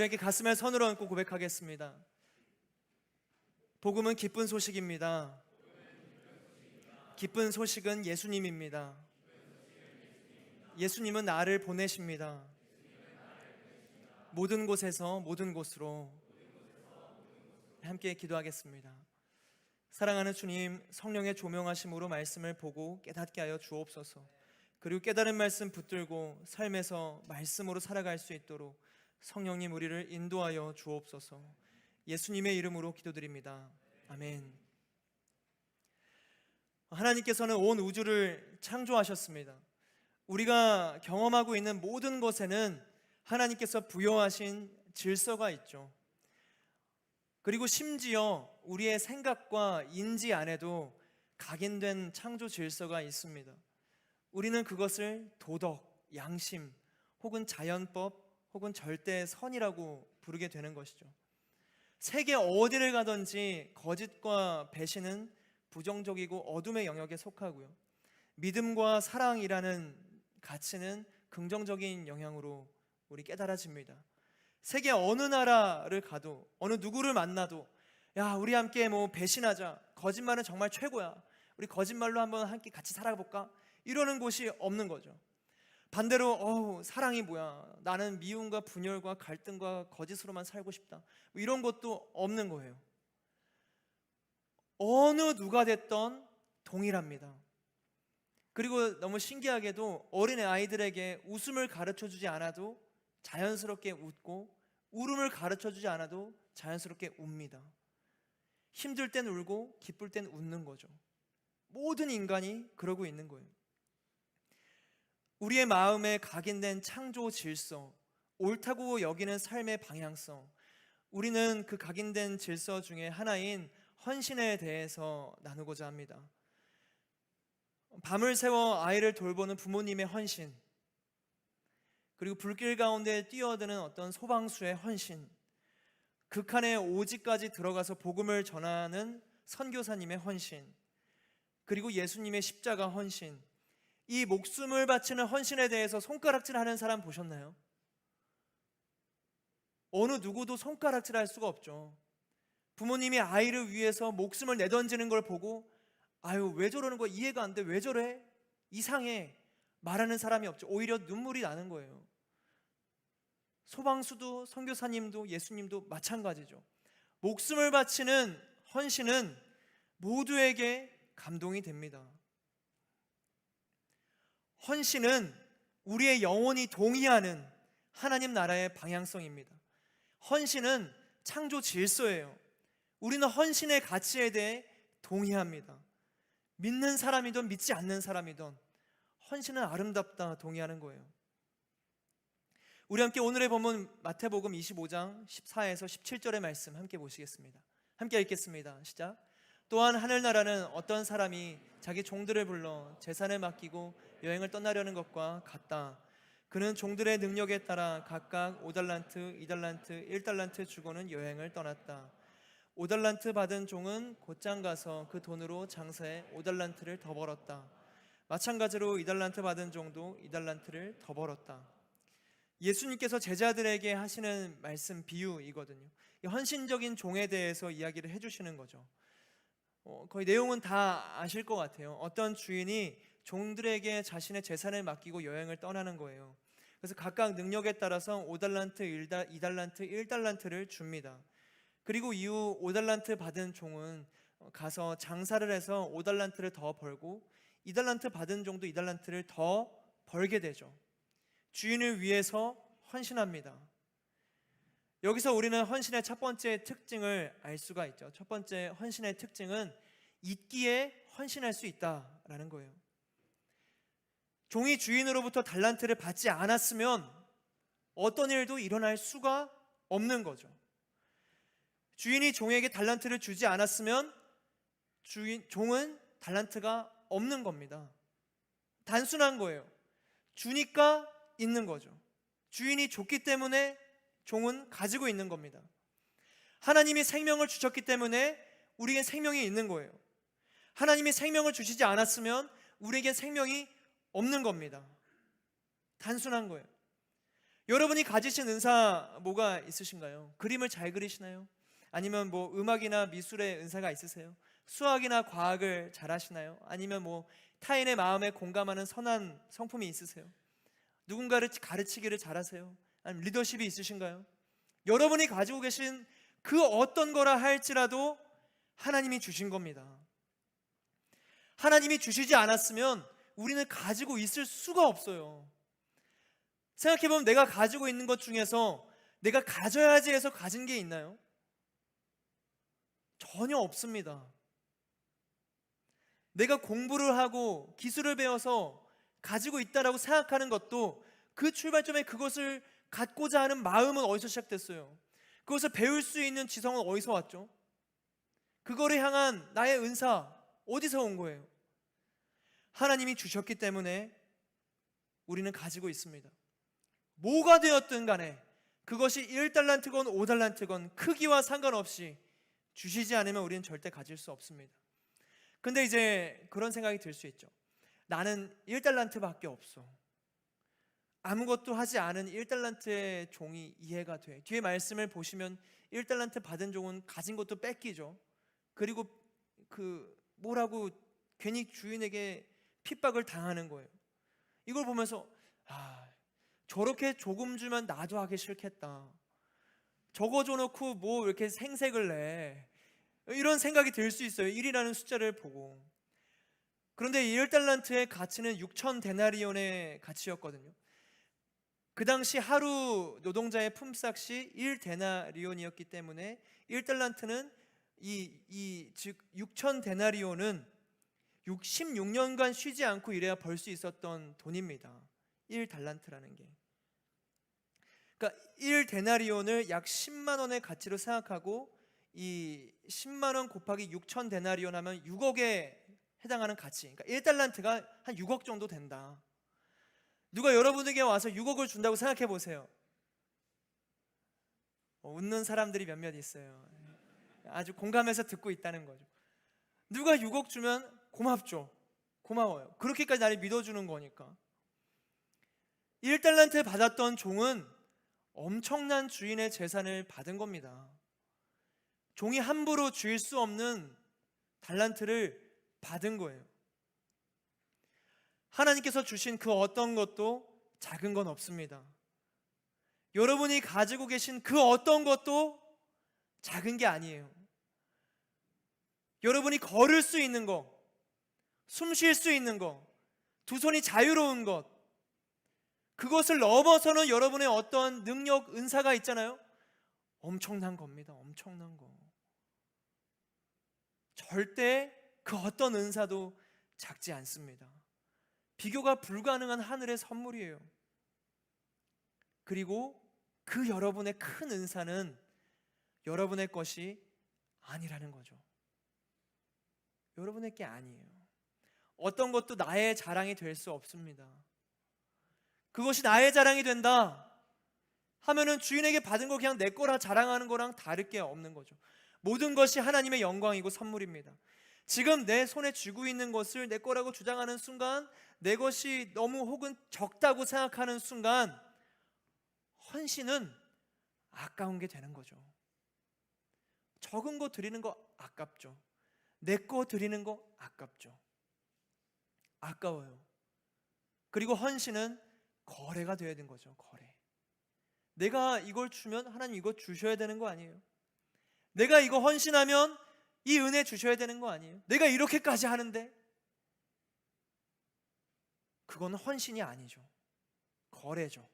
우리에게 가슴에 손을 얹고 고백하겠습니다. 복음은 기쁜 소식입니다. 기쁜 소식은 예수님입니다. 예수님은 나를 보내십니다. 모든 곳에서 모든 곳으로. 함께 기도하겠습니다. 사랑하는 주님, 성령의 조명하심으로 말씀을 보고 깨닫게 하여 주옵소서. 그리고 깨달은 말씀 붙들고 삶에서 말씀으로 살아갈 수 있도록 성령님 우리를 인도하여 주옵소서. 예수님의 이름으로 기도드립니다. 아멘. 하나님께서는 온 우주를 창조하셨습니다. 우리가 경험하고 있는 모든 것에는 하나님께서 부여하신 질서가 있죠. 그리고 심지어 우리의 생각과 인지 안에도 각인된 창조 질서가 있습니다. 우리는 그것을 도덕, 양심, 혹은 자연법, 혹은 절대선이라고 부르게 되는 것이죠. 세계 어디를 가든지 거짓과 배신은 부정적이고 어둠의 영역에 속하고요, 믿음과 사랑이라는 가치는 긍정적인 영향으로 우리 깨달아집니다. 세계 어느 나라를 가도, 어느 누구를 만나도, 야, 우리 함께 배신하자, 거짓말은 정말 최고야, 우리 거짓말로 한번 함께 같이 살아볼까? 이러는 곳이 없는 거죠. 반대로 사랑이 뭐야, 나는 미움과 분열과 갈등과 거짓으로만 살고 싶다, 이런 것도 없는 거예요. 어느 누가 됐던 동일합니다. 그리고 너무 신기하게도 어린 아이들에게 웃음을 가르쳐주지 않아도 자연스럽게 웃고, 울음을 가르쳐주지 않아도 자연스럽게 웁니다. 힘들 땐 울고 기쁠 땐 웃는 거죠. 모든 인간이 그러고 있는 거예요. 우리의 마음에 각인된 창조 질서, 옳다고 여기는 삶의 방향성, 우리는 그 각인된 질서 중에 하나인 헌신에 대해서 나누고자 합니다. 밤을 새워 아이를 돌보는 부모님의 헌신, 그리고 불길 가운데 뛰어드는 어떤 소방수의 헌신, 극한의 오지까지 들어가서 복음을 전하는 선교사님의 헌신, 그리고 예수님의 십자가 헌신, 이 목숨을 바치는 헌신에 대해서 손가락질하는 사람 보셨나요? 어느 누구도 손가락질할 수가 없죠. 부모님이 아이를 위해서 목숨을 내던지는 걸 보고 아유, 왜 저러는 거야? 이해가 안 돼. 왜 저래? 이상해. 말하는 사람이 없죠. 오히려 눈물이 나는 거예요. 소방수도 선교사님도 예수님도 마찬가지죠. 목숨을 바치는 헌신은 모두에게 감동이 됩니다. 헌신은 우리의 영혼이 동의하는 하나님 나라의 방향성입니다. 헌신은 창조 질서예요. 우리는 헌신의 가치에 대해 동의합니다. 믿는 사람이든 믿지 않는 사람이든 헌신은 아름답다, 동의하는 거예요. 우리 함께 오늘의 본문 마태복음 25장 14에서 17절의 말씀 함께 보시겠습니다. 함께 읽겠습니다. 시작. 또한 하늘나라는 어떤 사람이 자기 종들을 불러 재산을 맡기고 여행을 떠나려는 것과 같다. 그는 종들의 능력에 따라 각각 5달란트, 2달란트, 1달란트 주고는 여행을 떠났다. 5달란트 받은 종은 곧장 가서 그 돈으로 장사해 5달란트를 더 벌었다. 마찬가지로 2달란트 받은 종도 2달란트를 더 벌었다. 예수님께서 제자들에게 하시는 말씀 비유이거든요. 이 헌신적인 종에 대해서 이야기를 해주시는 거죠. 거의 내용은 다 아실 것 같아요. 어떤 주인이 종들에게 자신의 재산을 맡기고 여행을 떠나는 거예요. 그래서 각각 능력에 따라서 5달란트, 2달란트, 1달란트를 줍니다. 그리고 이후 5달란트 받은 종은 가서 장사를 해서 5달란트를 더 벌고, 2달란트 받은 종도 2달란트를 더 벌게 되죠. 주인을 위해서 헌신합니다. 여기서 우리는 헌신의 첫 번째 특징을 알 수가 있죠. 첫 번째 헌신의 특징은 있기에 헌신할 수 있다라는 거예요. 종이 주인으로부터 달란트를 받지 않았으면 어떤 일도 일어날 수가 없는 거죠. 주인이 종에게 달란트를 주지 않았으면 종은 달란트가 없는 겁니다. 단순한 거예요. 주니까 있는 거죠. 주인이 줬기 때문에 종은 가지고 있는 겁니다. 하나님이 생명을 주셨기 때문에 우리에게 생명이 있는 거예요. 하나님이 생명을 주시지 않았으면 우리에게 생명이 없는 겁니다. 단순한 거예요. 여러분이 가지신 은사 뭐가 있으신가요? 그림을 잘 그리시나요? 아니면 뭐 음악이나 미술의 은사가 있으세요? 수학이나 과학을 잘하시나요? 아니면 뭐 타인의 마음에 공감하는 선한 성품이 있으세요? 누군가를 가르치기를 잘하세요? 아니면 리더십이 있으신가요? 여러분이 가지고 계신 그 어떤 거라 할지라도 하나님이 주신 겁니다. 하나님이 주시지 않았으면 우리는 가지고 있을 수가 없어요. 생각해보면 내가 가지고 있는 것 중에서 내가 가져야지 해서 가진 게 있나요? 전혀 없습니다. 내가 공부를 하고 기술을 배워서 가지고 있다라고 생각하는 것도 그 출발점에 그것을 갖고자 하는 마음은 어디서 시작됐어요? 그것을 배울 수 있는 지성은 어디서 왔죠? 그거를 향한 나의 은사 어디서 온 거예요? 하나님이 주셨기 때문에 우리는 가지고 있습니다. 뭐가 되었든 간에 그것이 1달란트건 5달란트건 크기와 상관없이 주시지 않으면 우리는 절대 가질 수 없습니다. 근데 이제 그런 생각이 들 수 있죠. 나는 1달란트밖에 없어. 아무것도 하지 않은 1달란트의 종이 이해가 돼. 뒤에 말씀을 보시면 1달란트 받은 종은 가진 것도 뺏기죠. 그리고 뭐라고 괜히 주인에게 핍박을 당하는 거예요. 이걸 보면서 저렇게 조금 주면 나도 하기 싫겠다. 저거 줘놓고 뭐 이렇게 생색을 내. 이런 생각이 들 수 있어요. 1이라는 숫자를 보고. 그런데 1달란트의 가치는 6천 데나리온의 가치였거든요. 그 당시 하루 노동자의 품삯이 1데나리온이었기 때문에 1달란트는 즉 6천 데나리온은 16년간 쉬지 않고 일해야 벌 수 있었던 돈입니다. 1달란트라는 게. 그러니까 1데나리온을 약 10만 원의 가치로 생각하고 이 10만 원 곱하기 6천 데나리온 하면 6억에 해당하는 가치. 그러니까 1달란트가 한 6억 정도 된다. 누가 여러분에게 와서 6억을 준다고 생각해 보세요. 웃는 사람들이 몇몇 있어요. 아주 공감해서 듣고 있다는 거죠. 누가 6억 주면 고맙죠. 고마워요. 그렇게까지 나를 믿어주는 거니까. 1달란트 받았던 종은 엄청난 주인의 재산을 받은 겁니다. 종이 함부로 줄 수 없는 달란트를 받은 거예요. 하나님께서 주신 그 어떤 것도 작은 건 없습니다. 여러분이 가지고 계신 그 어떤 것도 작은 게 아니에요. 여러분이 걸을 수 있는 것, 숨 쉴 수 있는 것, 두 손이 자유로운 것, 그것을 넘어서는 여러분의 어떤 능력, 은사가 있잖아요. 엄청난 겁니다. 엄청난 거. 절대 그 어떤 은사도 작지 않습니다. 비교가 불가능한 하늘의 선물이에요. 그리고 그 여러분의 큰 은사는 여러분의 것이 아니라는 거죠. 여러분의 게 아니에요. 어떤 것도 나의 자랑이 될 수 없습니다. 그것이 나의 자랑이 된다 하면은 주인에게 받은 거 그냥 내 거라 자랑하는 거랑 다를 게 없는 거죠. 모든 것이 하나님의 영광이고 선물입니다. 지금 내 손에 쥐고 있는 것을 내 거라고 주장하는 순간, 내 것이 너무 혹은 적다고 생각하는 순간 헌신은 아까운 게 되는 거죠. 적은 거 드리는 거 아깝죠. 내 거 드리는 거 아깝죠. 아까워요. 그리고 헌신은 거래가 되어야 되는 거죠. 거래. 내가 이걸 주면 하나님 이거 주셔야 되는 거 아니에요? 내가 이거 헌신하면 이 은혜 주셔야 되는 거 아니에요? 내가 이렇게까지 하는데? 그건 헌신이 아니죠. 거래죠.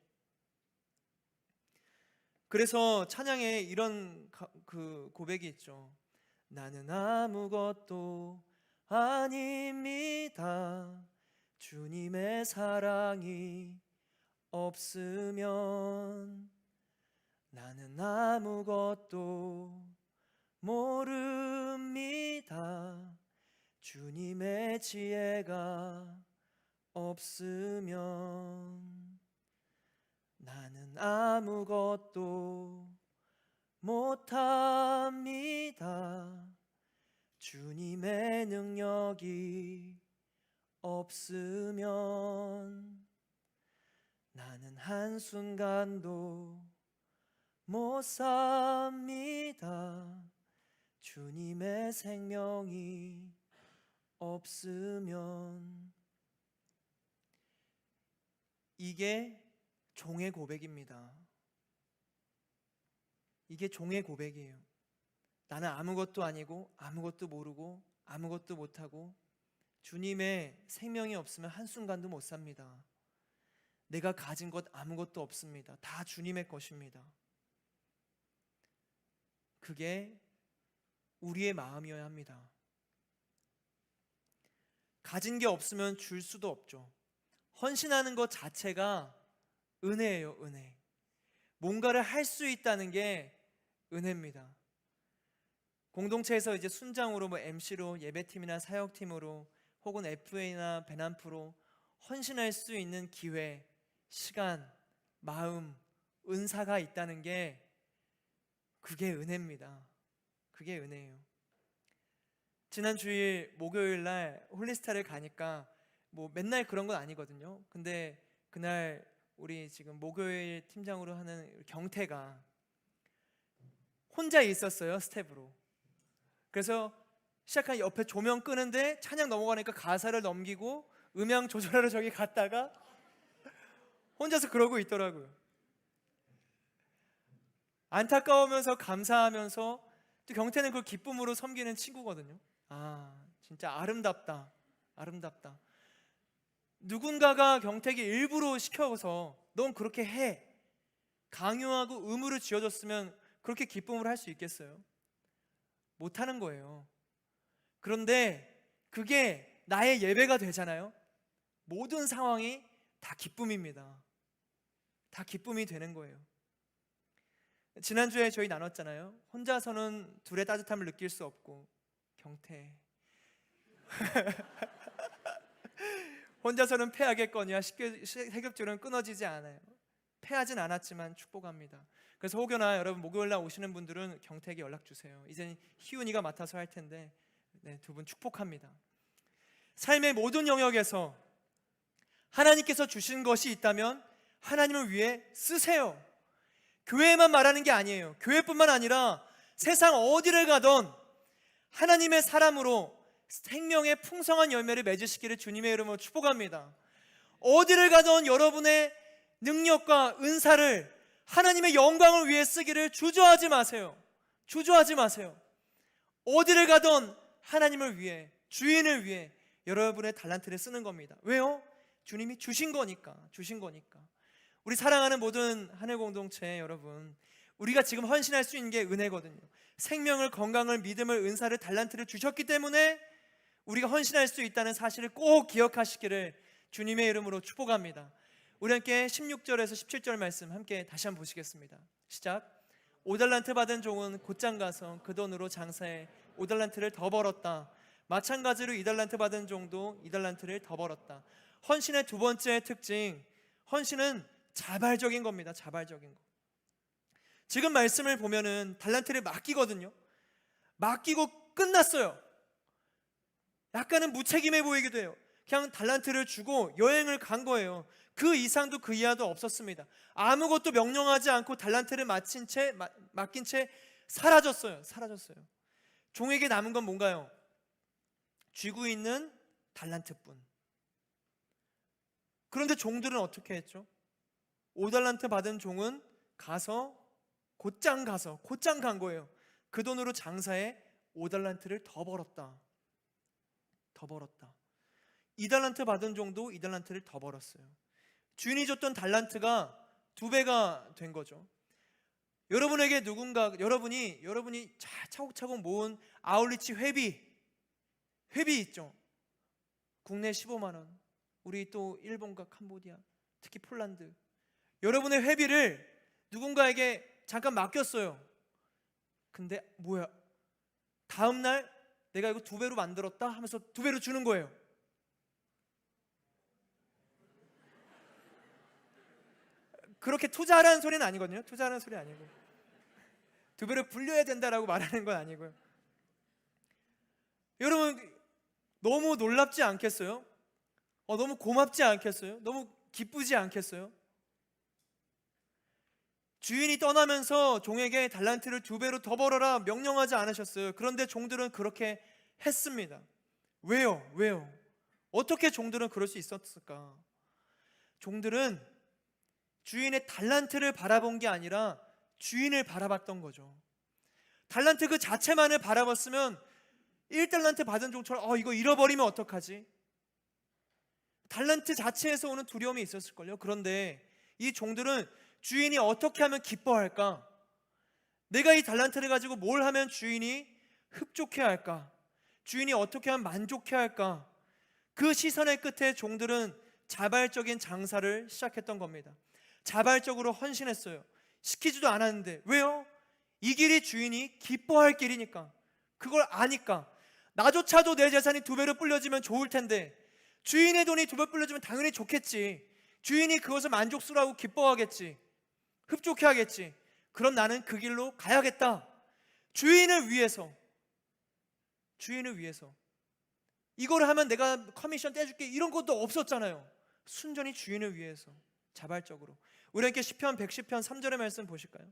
그래서 찬양에 이런 그 고백이 있죠. 나는 아무것도 아닙니다. 주님의 사랑이 없으면 나는 아무것도 모릅니다. 주님의 지혜가 없으면 나는 아무것도 못합니다. 주님의 능력이 없으면 나는 한순간도 못 삽니다. 주님의 생명이 없으면. 이게 종의 고백입니다. 이게 종의 고백이에요. 나는 아무것도 아니고 아무것도 모르고 아무것도 못하고 주님의 생명이 없으면 한순간도 못 삽니다. 내가 가진 것 아무것도 없습니다. 다 주님의 것입니다. 그게 우리의 마음이어야 합니다. 가진 게 없으면 줄 수도 없죠. 헌신하는 것 자체가 은혜예요, 은혜. 뭔가를 할 수 있다는 게 은혜입니다. 공동체에서 이제 순장으로 MC로 예배팀이나 사역팀으로 혹은 FA나 배남프로 헌신할 수 있는 기회, 시간, 마음, 은사가 있다는 게 그게 은혜입니다. 그게 은혜예요. 지난 주일 목요일 날 홀리스타를 가니까 뭐 맨날 그런 건 아니거든요. 근데 그날 우리 지금 목요일 팀장으로 하는 경태가 혼자 있었어요, 스텝으로. 그래서 시작한 옆에 조명 끄는데 찬양 넘어가니까 가사를 넘기고 음향 조절하러 저기 갔다가 혼자서 그러고 있더라고요. 안타까우면서 감사하면서 또 경태는 그걸 기쁨으로 섬기는 친구거든요. 아, 진짜 아름답다. 아름답다. 누군가가 경태에게 일부러 시켜서 넌 그렇게 해, 강요하고 의무를 지어줬으면 그렇게 기쁨을 할 수 있겠어요? 못하는 거예요. 그런데 그게 나의 예배가 되잖아요. 모든 상황이 다 기쁨입니다. 다 기쁨이 되는 거예요. 지난주에 저희 나눴잖아요. 혼자서는 둘의 따뜻함을 느낄 수 없고, 경태 혼자서는 패하겠거니와 세급줄은 끊어지지 않아요. 패하진 않았지만 축복합니다. 그래서 혹여나 여러분 목요일날 오시는 분들은 경태에게 연락 주세요. 이제는 희훈이가 맡아서 할 텐데, 네, 두 분 축복합니다. 삶의 모든 영역에서 하나님께서 주신 것이 있다면 하나님을 위해 쓰세요. 교회만 말하는 게 아니에요. 교회뿐만 아니라 세상 어디를 가던 하나님의 사람으로 생명의 풍성한 열매를 맺으시기를 주님의 이름으로 축복합니다. 어디를 가던 여러분의 능력과 은사를 하나님의 영광을 위해 쓰기를 주저하지 마세요. 주저하지 마세요. 어디를 가던 하나님을 위해, 주인을 위해 여러분의 달란트를 쓰는 겁니다. 왜요? 주님이 주신 거니까. 주신 거니까. 우리 사랑하는 모든 하늘 공동체 여러분, 우리가 지금 헌신할 수 있는 게 은혜거든요. 생명을, 건강을, 믿음을, 은사를, 달란트를 주셨기 때문에 우리가 헌신할 수 있다는 사실을 꼭 기억하시기를 주님의 이름으로 축복합니다. 우리 함께 16절에서 17절 말씀 함께 다시 한번 보시겠습니다. 시작. 5달란트 받은 종은 곧장 가서 그 돈으로 장사해 5달란트를 더 벌었다. 마찬가지로 2달란트 받은 종도 2달란트를 더 벌었다. 헌신의 두 번째 특징, 헌신은 자발적인 겁니다. 자발적인 거. 지금 말씀을 보면은 달란트를 맡기거든요. 맡기고 끝났어요. 약간은 무책임해 보이기도 해요. 그냥 달란트를 주고 여행을 간 거예요. 그 이상도 그 이하도 없었습니다. 아무것도 명령하지 않고 달란트를 맡긴 채 사라졌어요. 사라졌어요. 종에게 남은 건 뭔가요? 쥐고 있는 달란트뿐. 그런데 종들은 어떻게 했죠? 5달란트 받은 종은 곧장 간 거예요. 그 돈으로 장사해 5달란트를 더 벌었다. 더 벌었다. 2달란트 받은 종도 2달란트를 더 벌었어요. 주인이 줬던 달란트가 2배가 된 거죠. 여러분에게 여러분이 차곡차곡 모은 아울리치 회비 있죠. 국내 15만 원. 우리 또 일본과 캄보디아, 특히 폴란드. 여러분의 회비를 누군가에게 잠깐 맡겼어요. 근데 뭐야? 다음 날 내가 이거 2배로 만들었다 하면서 2배로 주는 거예요. 그렇게 투자하라는 소리는 아니거든요. 투자하라는 소리 아니고 2배로 불려야 된다라고 말하는 건 아니고요. 여러분 너무 놀랍지 않겠어요? 너무 고맙지 않겠어요? 너무 기쁘지 않겠어요? 주인이 떠나면서 종에게 달란트를 2배로 더 벌어라 명령하지 않으셨어요. 그런데 종들은 그렇게 했습니다. 왜요? 왜요? 어떻게 종들은 그럴 수 있었을까? 종들은 주인의 달란트를 바라본 게 아니라 주인을 바라봤던 거죠. 달란트 그 자체만을 바라봤으면 1달란트 받은 종처럼 이거 잃어버리면 어떡하지? 달란트 자체에서 오는 두려움이 있었을걸요. 그런데 이 종들은 주인이 어떻게 하면 기뻐할까? 내가 이 달란트를 가지고 뭘 하면 주인이 흡족해 할까? 주인이 어떻게 하면 만족해 할까? 그 시선의 끝에 종들은 자발적인 장사를 시작했던 겁니다. 자발적으로 헌신했어요. 시키지도 않았는데. 왜요? 이 길이 주인이 기뻐할 길이니까. 그걸 아니까. 나조차도 내 재산이 2배로 불려지면 좋을 텐데 주인의 돈이 2배 불려지면 당연히 좋겠지. 주인이 그것을 만족스러워하고 기뻐하겠지. 흡족해 하겠지. 그럼 나는 그 길로 가야겠다. 주인을 위해서. 주인을 위해서. 이걸 하면 내가 커미션 떼줄게 이런 것도 없었잖아요. 순전히 주인을 위해서 자발적으로. 우리 함께 시편 110편 3절의 말씀 보실까요?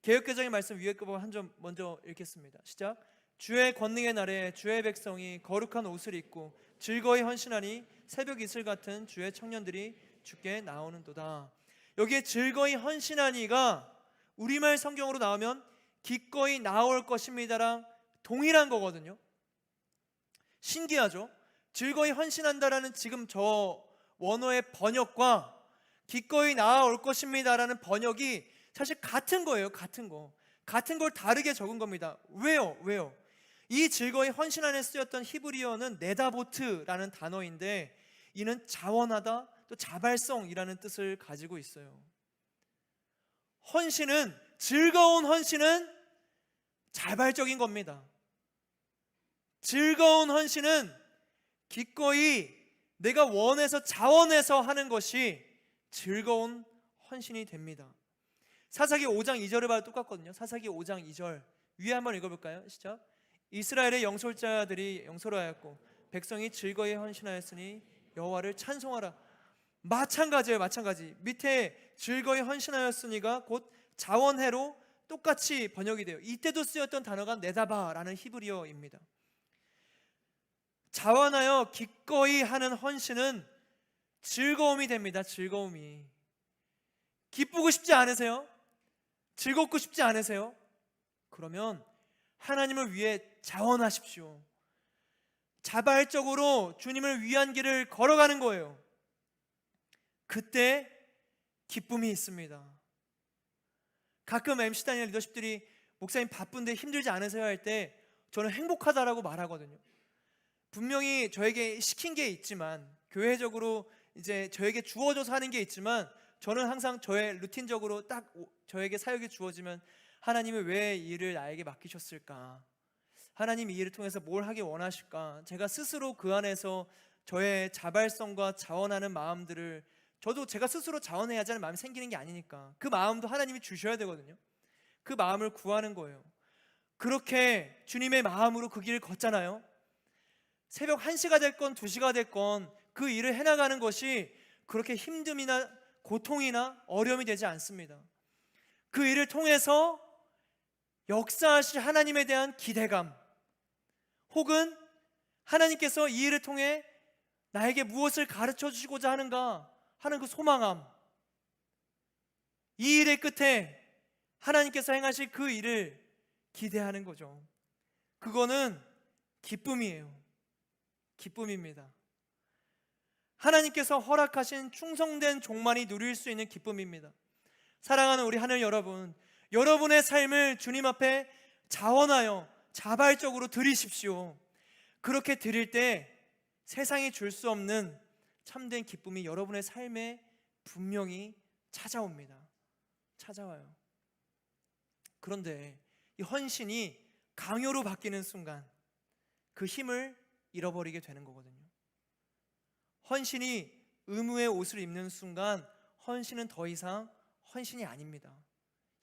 개역개정의 말씀 위에 거 한 점 먼저 읽겠습니다. 시작. 주의 권능의 날에 주의 백성이 거룩한 옷을 입고 즐거이 헌신하니 새벽 이슬 같은 주의 청년들이 주께 나오는도다. 여기에 즐거이 헌신하니가 우리말 성경으로 나오면 기꺼이 나올 것입니다랑 동일한 거거든요. 신기하죠? 즐거이 헌신한다라는 지금 저 원어의 번역과 기꺼이 나올 것입니다라는 번역이 사실 같은 거예요. 같은 거. 같은 걸 다르게 적은 겁니다. 왜요? 왜요? 이 즐거이 헌신안에 쓰였던 히브리어는 네다보트라는 단어인데 이는 자원하다 또 자발성이라는 뜻을 가지고 있어요. 헌신은, 즐거운 헌신은 자발적인 겁니다. 즐거운 헌신은 기꺼이 내가 원해서 자원해서 하는 것이 즐거운 헌신이 됩니다. 사사기 5장 2절을 봐도 똑같거든요. 사사기 5장 2절 위에 한번 읽어볼까요? 시작. 이스라엘의 영솔자들이 영솔하였고 백성이 즐거이 헌신하였으니 여호와를 찬송하라. 마찬가지예요. 마찬가지. 밑에 즐거이 헌신하였으니가 곧 자원해로 똑같이 번역이 돼요. 이때도 쓰였던 단어가 네다바라는 히브리어입니다. 자원하여 기꺼이 하는 헌신은 즐거움이 됩니다. 즐거움이. 기쁘고 싶지 않으세요? 즐겁고 싶지 않으세요? 그러면 하나님을 위해 자원하십시오. 자발적으로 주님을 위한 길을 걸어가는 거예요. 그때 기쁨이 있습니다. 가끔 MC 다니엘 리더십들이 목사님 바쁜데 힘들지 않으세요? 할 때 저는 행복하다라고 말하거든요. 분명히 저에게 시킨 게 있지만, 교회적으로 이제 저에게 주어져서 하는 게 있지만, 저는 항상 저의 루틴적으로 딱 저에게 사역이 주어지면 하나님이 왜 이 일을 나에게 맡기셨을까? 하나님이 이 일을 통해서 뭘 하기 원하실까? 제가 스스로 그 안에서 저의 자발성과 자원하는 마음들을, 저도 제가 스스로 자원해야 하는 마음이 생기는 게 아니니까 그 마음도 하나님이 주셔야 되거든요. 그 마음을 구하는 거예요. 그렇게 주님의 마음으로 그 길을 걷잖아요. 새벽 1시가 됐건 2시가 됐건 그 일을 해나가는 것이 그렇게 힘듦이나 고통이나 어려움이 되지 않습니다. 그 일을 통해서 역사하실 하나님에 대한 기대감, 혹은 하나님께서 이 일을 통해 나에게 무엇을 가르쳐 주시고자 하는가 하는 그 소망함, 이 일의 끝에 하나님께서 행하실 그 일을 기대하는 거죠. 그거는 기쁨이에요. 기쁨입니다. 하나님께서 허락하신 충성된 종만이 누릴 수 있는 기쁨입니다. 사랑하는 우리 하늘 여러분, 여러분의 삶을 주님 앞에 자원하여 자발적으로 드리십시오. 그렇게 드릴 때 세상이 줄 수 없는 참된 기쁨이 여러분의 삶에 분명히 찾아옵니다. 찾아와요. 그런데 이 헌신이 강요로 바뀌는 순간 그 힘을 잃어버리게 되는 거거든요. 헌신이 의무의 옷을 입는 순간 헌신은 더 이상 헌신이 아닙니다.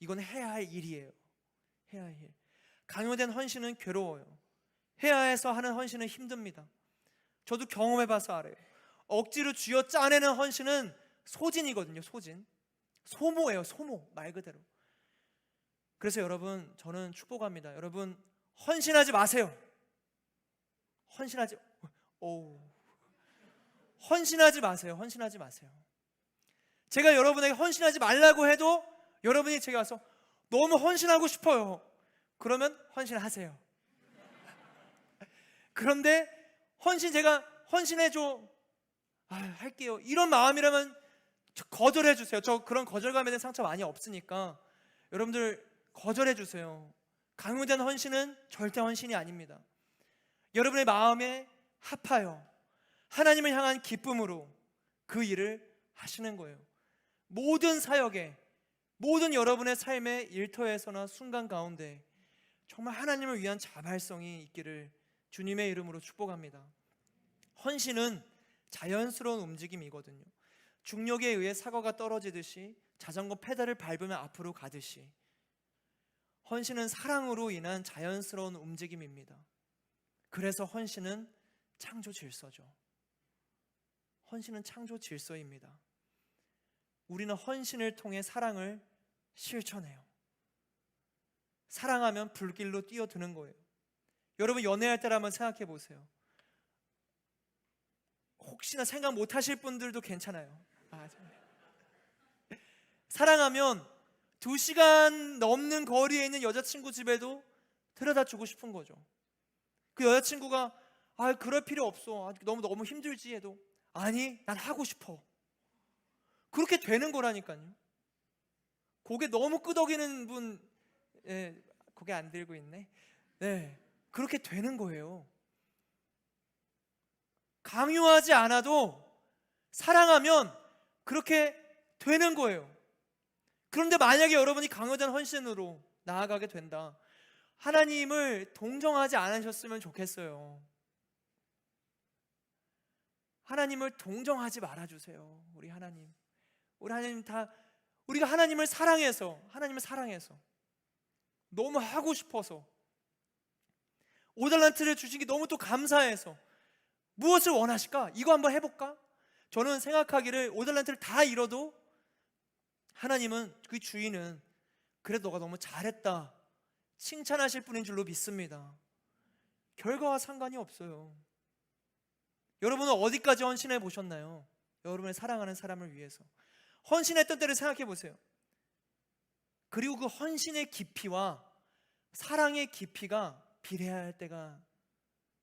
이건 해야 할 일이에요. 해야 할 일. 강요된 헌신은 괴로워요. 해야 해서 하는 헌신은 힘듭니다. 저도 경험해봐서 알아요. 억지로 쥐어 짜내는 헌신은 소진이거든요. 소진. 소모예요. 소모. 말 그대로. 그래서 여러분, 저는 축복합니다. 여러분, 헌신하지 마세요. 헌신하지 헌신하지 마세요. 헌신하지 마세요. 제가 여러분에게 헌신하지 말라고 해도 여러분이 제가 와서 너무 헌신하고 싶어요. 그러면 헌신하세요. 그런데 제가 헌신해줘, 할게요, 이런 마음이라면 거절해 주세요. 저 그런 거절감에 대한 상처 많이 없으니까 여러분들 거절해 주세요. 강요된 헌신은 절대 헌신이 아닙니다. 여러분의 마음에 합하여 하나님을 향한 기쁨으로 그 일을 하시는 거예요. 모든 사역에, 모든 여러분의 삶의 일터에서나 순간 가운데 정말 하나님을 위한 자발성이 있기를 주님의 이름으로 축복합니다. 헌신은 자연스러운 움직임이거든요. 중력에 의해 사과가 떨어지듯이, 자전거 페달을 밟으면 앞으로 가듯이, 헌신은 사랑으로 인한 자연스러운 움직임입니다. 그래서 헌신은 창조 질서죠. 헌신은 창조 질서입니다. 우리는 헌신을 통해 사랑을 실천해요. 사랑하면 불길로 뛰어드는 거예요. 여러분, 연애할 때를 한번 생각해 보세요. 혹시나 생각 못 하실 분들도 괜찮아요. 사랑하면 2시간 넘는 거리에 있는 여자친구 집에도 데려다 주고 싶은 거죠. 그 여자친구가 그럴 필요 없어, 너무 힘들지 해도, 아니, 난 하고 싶어. 그렇게 되는 거라니까요. 고개 너무 끄덕이는 분, 고개 안 들고 있네. 그렇게 되는 거예요. 강요하지 않아도 사랑하면 그렇게 되는 거예요. 그런데 만약에 여러분이 강요된 헌신으로 나아가게 된다, 하나님을 동정하지 않으셨으면 좋겠어요. 하나님을 동정하지 말아주세요. 우리 하나님 우리가 하나님을 사랑해서 너무 하고 싶어서, 5달란트를 주신 게 너무 또 감사해서 무엇을 원하실까? 이거 한번 해볼까? 저는 생각하기를 5달란트를 다 잃어도 하나님은, 그 주인은 그래도 너가 너무 잘했다 칭찬하실 분인 줄로 믿습니다. 결과와 상관이 없어요. 여러분은 어디까지 헌신해 보셨나요? 여러분의 사랑하는 사람을 위해서 헌신했던 때를 생각해 보세요. 그리고 그 헌신의 깊이와 사랑의 깊이가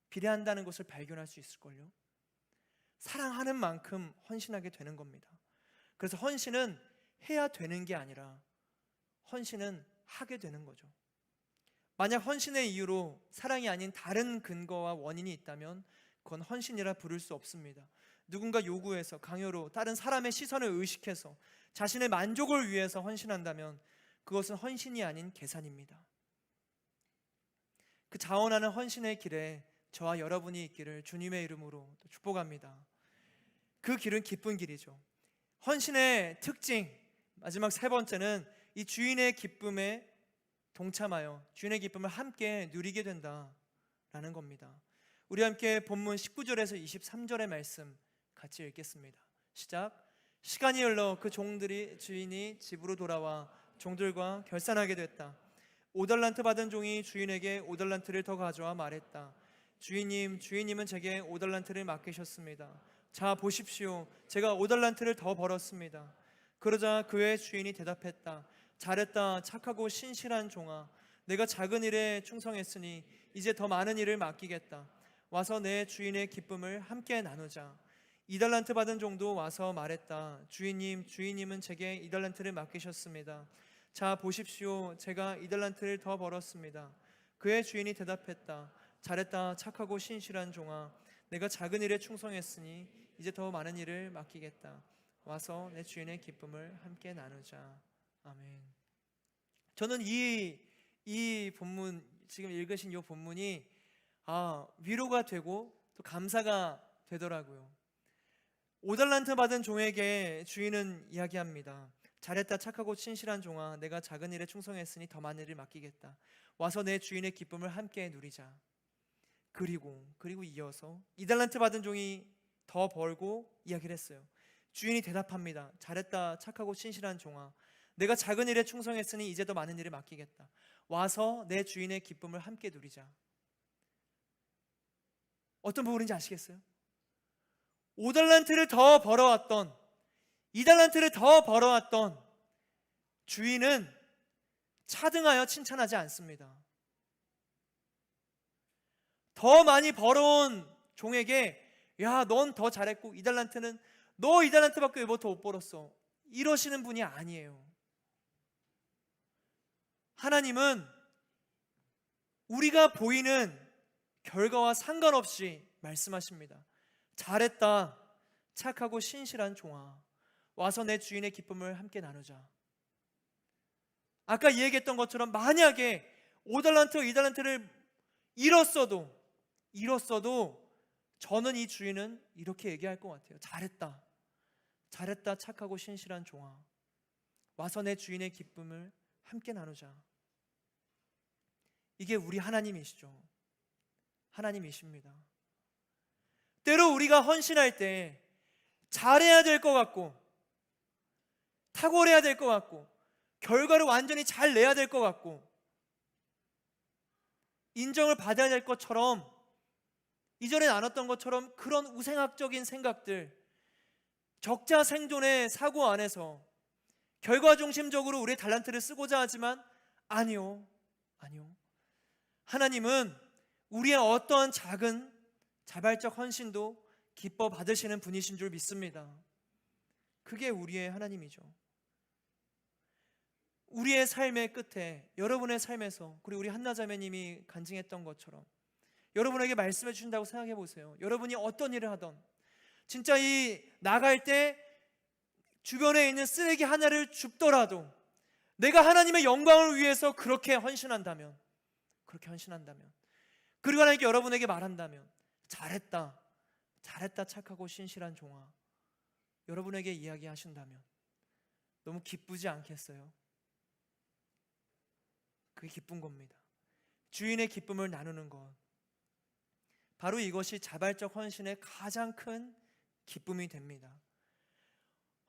비례한다는 것을 발견할 수 있을걸요. 사랑하는 만큼 헌신하게 되는 겁니다. 그래서 헌신은 해야 되는 게 아니라 헌신은 하게 되는 거죠. 만약 헌신의 이유로 사랑이 아닌 다른 근거와 원인이 있다면 그건 헌신이라 부를 수 없습니다. 누군가 요구해서, 강요로, 다른 사람의 시선을 의식해서 자신의 만족을 위해서 헌신한다면 그것은 헌신이 아닌 계산입니다. 그 자원하는 헌신의 길에 저와 여러분이 있기를 주님의 이름으로 축복합니다. 그 길은 기쁜 길이죠. 헌신의 특징, 마지막 3번째는 이 주인의 기쁨에 동참하여 주인의 기쁨을 함께 누리게 된다라는 겁니다. 우리 함께 본문 19절에서 23절의 말씀 같이 읽겠습니다. 시작. 시간이 흘러 그 주인이 집으로 돌아와 종들과 결산하게 됐다. 5달란트 받은 종이 주인에게 5달란트를 더 가져와 말했다. 주인님은 제게 5달란트를 맡기셨습니다. 자, 보십시오. 제가 5달란트를 더 벌었습니다. 그러자 그의 주인이 대답했다. 잘했다, 착하고 신실한 종아. 내가 작은 일에 충성했으니 이제 더 많은 일을 맡기겠다. 와서 내 주인의 기쁨을 함께 나누자. 2달란트 받은 종도 와서 말했다. 주인님은 제게 2달란트를 맡기셨습니다. 자, 보십시오. 제가 2달란트를 더 벌었습니다. 그의 주인이 대답했다. 잘했다, 착하고 신실한 종아. 내가 작은 일에 충성했으니 이제 더 많은 일을 맡기겠다. 와서 내 주인의 기쁨을 함께 나누자. 아멘. 저는 이 본문, 지금 읽으신 이 본문이 위로가 되고 또 감사가 되더라고요. 5달란트 받은 종에게 주인은 이야기합니다. 잘했다, 착하고 신실한 종아. 내가 작은 일에 충성했으니 더 많은 일을 맡기겠다. 와서 내 주인의 기쁨을 함께 누리자. 그리고 이어서 2달란트 받은 종이 더 벌고 이야기를 했어요. 주인이 대답합니다. 잘했다, 착하고 신실한 종아. 내가 작은 일에 충성했으니 이제 더 많은 일을 맡기겠다. 와서 내 주인의 기쁨을 함께 누리자. 어떤 부분인지 아시겠어요? 5달란트를 더 벌어왔던, 2달란트를 더 벌어왔던 주인은 차등하여 칭찬하지 않습니다. 더 많이 벌어온 종에게 야, 넌 더 잘했고 2달란트는 너 2달란트밖에 왜 더 못 벌었어? 이러시는 분이 아니에요. 하나님은 우리가 보이는 결과와 상관없이 말씀하십니다. 잘했다, 착하고 신실한 종아, 와서 내 주인의 기쁨을 함께 나누자. 아까 얘기했던 것처럼 만약에 5달란트, 2달란트를 잃었어도 저는 이 주인은 이렇게 얘기할 것 같아요. 잘했다, 잘했다, 착하고 신실한 종아, 와서 내 주인의 기쁨을 함께 나누자. 이게 우리 하나님이시죠. 하나님이십니다. 때로 우리가 헌신할 때 잘해야 될 것 같고, 탁월해야 될 것 같고, 결과를 완전히 잘 내야 될 것 같고, 인정을 받아야 될 것처럼, 이전에 나눴던 것처럼 그런 우생학적인 생각들, 적자생존의 사고 안에서 결과 중심적으로 우리의 달란트를 쓰고자 하지만 아니요. 하나님은 우리의 어떠한 작은 자발적 헌신도 기뻐 받으시는 분이신 줄 믿습니다. 그게 우리의 하나님이죠. 우리의 삶의 끝에, 여러분의 삶에서, 그리고 우리 한나자매님이 간증했던 것처럼 여러분에게 말씀해 주신다고 생각해 보세요. 여러분이 어떤 일을 하던, 진짜 이 나갈 때 주변에 있는 쓰레기 하나를 줍더라도 내가 하나님의 영광을 위해서 그렇게 헌신한다면, 그리고 하나님께 여러분에게 말한다면 잘했다, 착하고 신실한 종아, 여러분에게 이야기하신다면 너무 기쁘지 않겠어요? 그게 기쁜 겁니다. 주인의 기쁨을 나누는 것, 바로 이것이 자발적 헌신의 가장 큰 기쁨이 됩니다.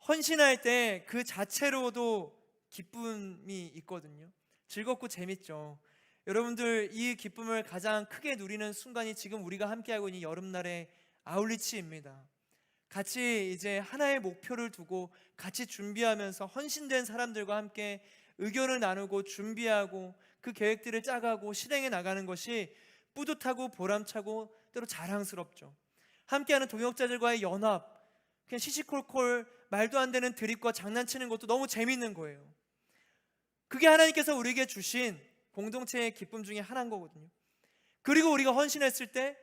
헌신할 때 그 자체로도 기쁨이 있거든요. 즐겁고 재밌죠. 여러분들, 이 기쁨을 가장 크게 누리는 순간이 지금 우리가 함께하고 있는 여름날의 아울리치입니다. 같이 이제 하나의 목표를 두고 같이 준비하면서 헌신된 사람들과 함께 의견을 나누고 준비하고 그 계획들을 짜가고 실행해 나가는 것이 뿌듯하고 보람차고 때로 자랑스럽죠. 함께하는 동역자들과의 연합, 그냥 시시콜콜 말도 안 되는 드립과 장난치는 것도 너무 재밌는 거예요. 그게 하나님께서 우리에게 주신 공동체의 기쁨 중에 하나인 거거든요. 그리고 우리가 헌신했을 때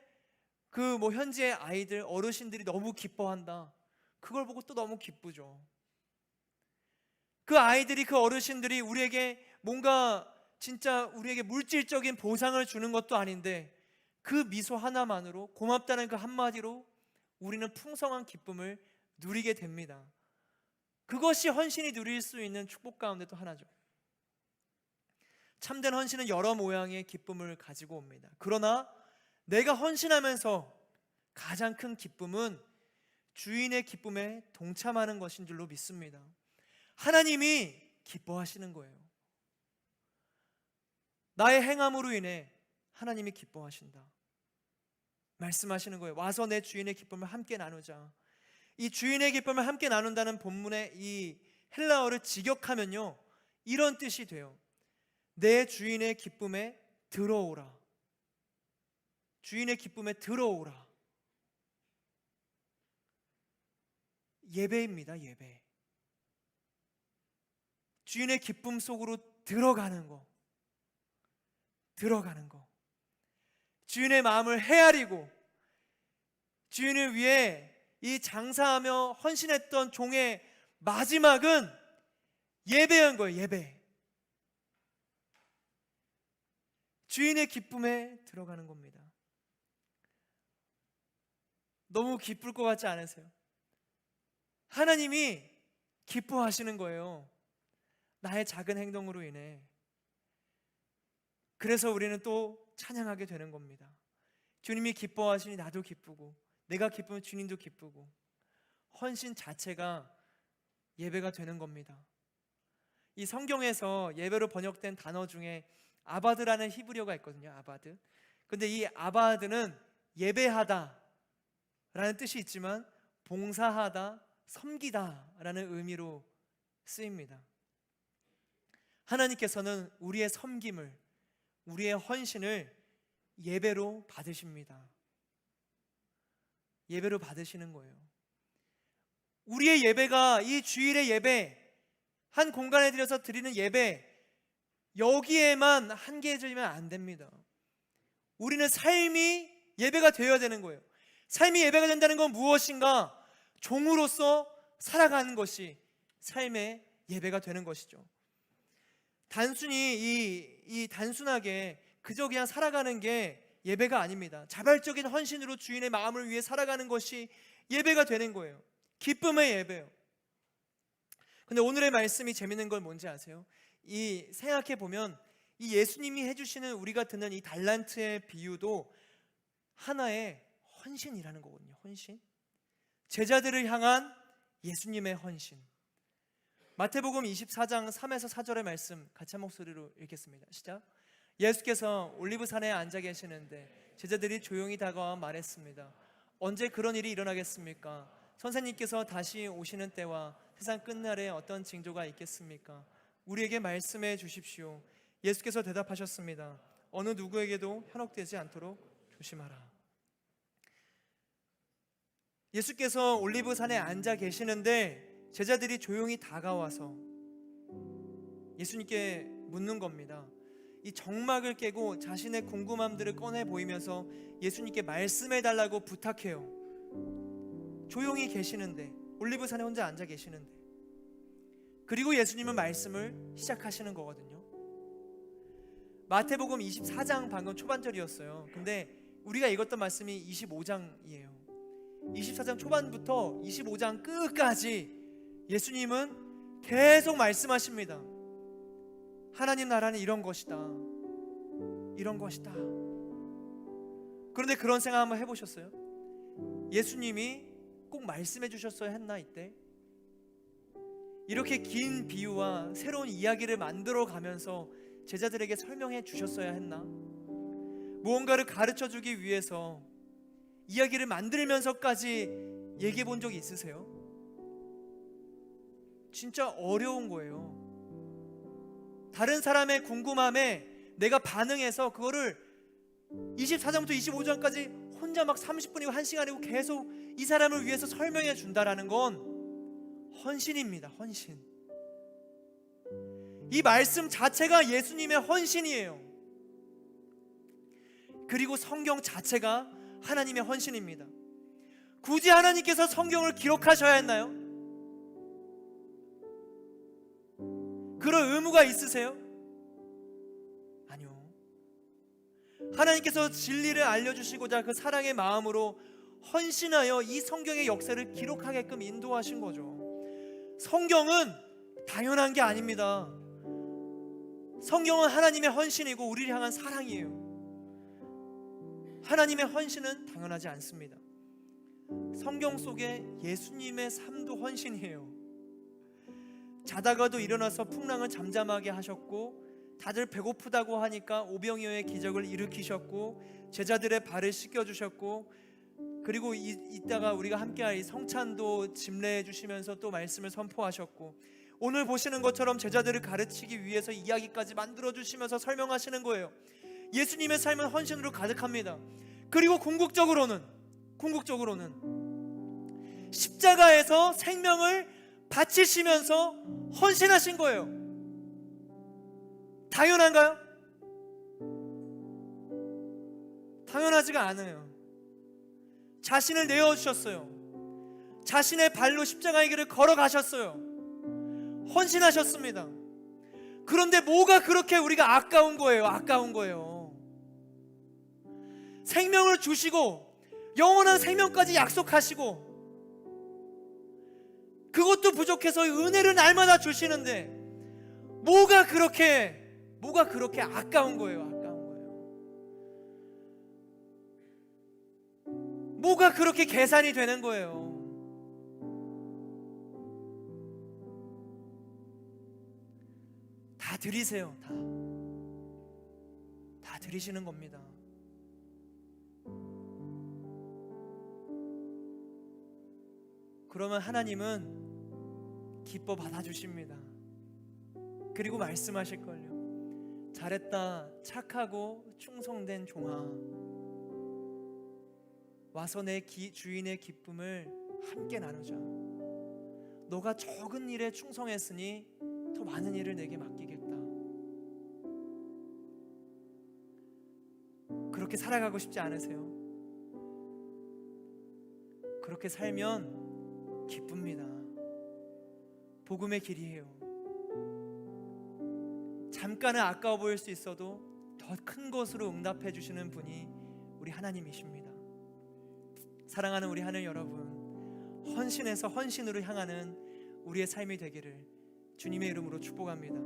그 현지의 아이들, 어르신들이 너무 기뻐한다. 그걸 보고 또 너무 기쁘죠. 그 아이들이, 그 어르신들이 우리에게 뭔가 진짜 우리에게 물질적인 보상을 주는 것도 아닌데 그 미소 하나만으로, 고맙다는 그 한마디로 우리는 풍성한 기쁨을 누리게 됩니다. 그것이 헌신이 누릴 수 있는 축복 가운데 또 하나죠. 참된 헌신은 여러 모양의 기쁨을 가지고 옵니다. 그러나 내가 헌신하면서 가장 큰 기쁨은 주인의 기쁨에 동참하는 것인 줄로 믿습니다. 하나님이 기뻐하시는 거예요. 나의 행함으로 인해 하나님이 기뻐하신다 말씀하시는 거예요. 와서 내 주인의 기쁨을 함께 나누자. 이 주인의 기쁨을 함께 나눈다는 본문의 이 헬라어를 직역하면요, 이런 뜻이 돼요. 내 주인의 기쁨에 들어오라. 주인의 기쁨에 들어오라. 예배입니다. 예배. 주인의 기쁨 속으로 들어가는 거. 주인의 마음을 헤아리고 주인을 위해 이 장사하며 헌신했던 종의 마지막은 예배한 거예요. 예배. 주인의 기쁨에 들어가는 겁니다. 너무 기쁠 것 같지 않으세요? 하나님이 기뻐하시는 거예요. 나의 작은 행동으로 인해. 그래서 우리는 또 찬양하게 되는 겁니다. 주님이 기뻐하시니 나도 기쁘고, 내가 기쁘면 주님도 기쁘고, 헌신 자체가 예배가 되는 겁니다. 이 성경에서 예배로 번역된 단어 중에 아바드라는 히브리어가 있거든요. 아바드. 근데 이 아바드는 예배하다 라는 뜻이 있지만 봉사하다, 섬기다 라는 의미로 쓰입니다. 하나님께서는 우리의 섬김을, 우리의 헌신을 예배로 받으십니다. 예배로 받으시는 거예요. 우리의 예배가, 이 주일의 예배, 한 공간에 들여서 드리는 예배, 여기에만 한계해지면 안 됩니다. 우리는 삶이 예배가 되어야 되는 거예요. 삶이 예배가 된다는 건 무엇인가? 종으로서 살아가는 것이 삶의 예배가 되는 것이죠. 단순히 단순하게 그저 그냥 살아가는 게 예배가 아닙니다. 자발적인 헌신으로 주인의 마음을 위해 살아가는 것이 예배가 되는 거예요. 기쁨의 예배요. 근데 오늘의 말씀이 재밌는 걸 뭔지 아세요? 생각해 보면 이 예수님이 해주시는, 우리가 듣는 이 달란트의 비유도 하나의 헌신이라는 거거든요. 헌신. 제자들을 향한 예수님의 헌신. 마태복음 24장 3에서 4절의 말씀 같이 한 목소리로 읽겠습니다. 시작. 예수께서 올리브산에 앉아 계시는데 제자들이 조용히 다가와 말했습니다. 언제 그런 일이 일어나겠습니까? 선생님께서 다시 오시는 때와 세상 끝날에 어떤 징조가 있겠습니까? 우리에게 말씀해 주십시오. 예수께서 대답하셨습니다. 어느 누구에게도 현혹되지 않도록 조심하라. 예수께서 올리브산에 앉아 계시는데 제자들이 조용히 다가와서 예수님께 묻는 겁니다. 이 정막을 깨고 자신의 궁금함들을 꺼내 보이면서 예수님께 말씀해 달라고 부탁해요. 조용히 계시는데, 올리브산에 혼자 앉아 계시는데, 그리고 예수님은 말씀을 시작하시는 거거든요. 마태복음 24장 방금 초반절이었어요. 근데 우리가 읽었던 말씀이 25장이에요 24장 초반부터 25장 끝까지 예수님은 계속 말씀하십니다. 하나님 나라는 이런 것이다, 이런 것이다. 그런데 그런 생각 한번 해보셨어요? 예수님이 꼭 말씀해 주셨어야 했나? 이때 이렇게 긴 비유와 새로운 이야기를 만들어 가면서 제자들에게 설명해 주셨어야 했나? 무언가를 가르쳐 주기 위해서 이야기를 만들면서까지 얘기해 본 적이 있으세요? 진짜 어려운 거예요. 다른 사람의 궁금함에 내가 반응해서 그거를 24장부터 25장까지 혼자 막 30분이고 1시간이고 계속 이 사람을 위해서 설명해 준다라는 건 헌신입니다. 헌신. 이 말씀 자체가 예수님의 헌신이에요. 그리고 성경 자체가 하나님의 헌신입니다. 굳이 하나님께서 성경을 기록하셔야 했나요? 그럴 의무가 있으세요? 아니요. 하나님께서 진리를 알려주시고자 그 사랑의 마음으로 헌신하여 이 성경의 역사를 기록하게끔 인도하신 거죠. 성경은 당연한 게 아닙니다. 성경은 하나님의 헌신이고 우리를 향한 사랑이에요. 하나님의 헌신은 당연하지 않습니다. 성경 속에 예수님의 삶도 헌신이에요. 자다가도 일어나서 풍랑을 잠잠하게 하셨고, 다들 배고프다고 하니까 오병이어의 기적을 일으키셨고, 제자들의 발을 씻겨주셨고, 그리고 이따가 우리가 함께할 이 성찬도 집례해 주시면서 또 말씀을 선포하셨고, 오늘 보시는 것처럼 제자들을 가르치기 위해서 이야기까지 만들어 주시면서 설명하시는 거예요. 예수님의 삶은 헌신으로 가득합니다. 그리고 궁극적으로는 십자가에서 생명을 바치시면서 헌신하신 거예요. 당연한가요? 당연하지가 않아요. 자신을 내어주셨어요. 자신의 발로 십자가의 길을 걸어가셨어요. 헌신하셨습니다. 그런데 뭐가 그렇게 우리가 아까운 거예요? 아까운 거예요. 생명을 주시고 영원한 생명까지 약속하시고, 그것도 부족해서 은혜를 날마다 주시는데 뭐가 그렇게 아까운 거예요? 아까운 거예요. 뭐가 그렇게 계산이 되는 거예요? 드리세요. 다 드리시는 겁니다. 그러면 하나님은 기뻐 받아주십니다. 그리고 말씀하실걸요. 잘했다, 착하고 충성된 종아, 와서 내 주인의 기쁨을 함께 나누자. 너가 적은 일에 충성했으니 더 많은 일을 내게 맡기겠다. 그렇게 살아가고 싶지 않으세요? 그렇게 살면 기쁩니다. 복음의 길이에요. 잠깐은 아까워 보일 수 있어도 더 큰 것으로 응답해 주시는 분이 우리 하나님이십니다. 사랑하는 우리 하늘 여러분, 헌신에서 헌신으로 향하는 우리의 삶이 되기를 주님의 이름으로 축복합니다.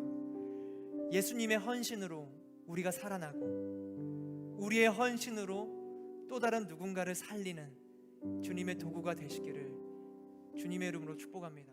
예수님의 헌신으로 우리가 살아나고 우리의 헌신으로 또 다른 누군가를 살리는 주님의 도구가 되시기를 주님의 이름으로 축복합니다.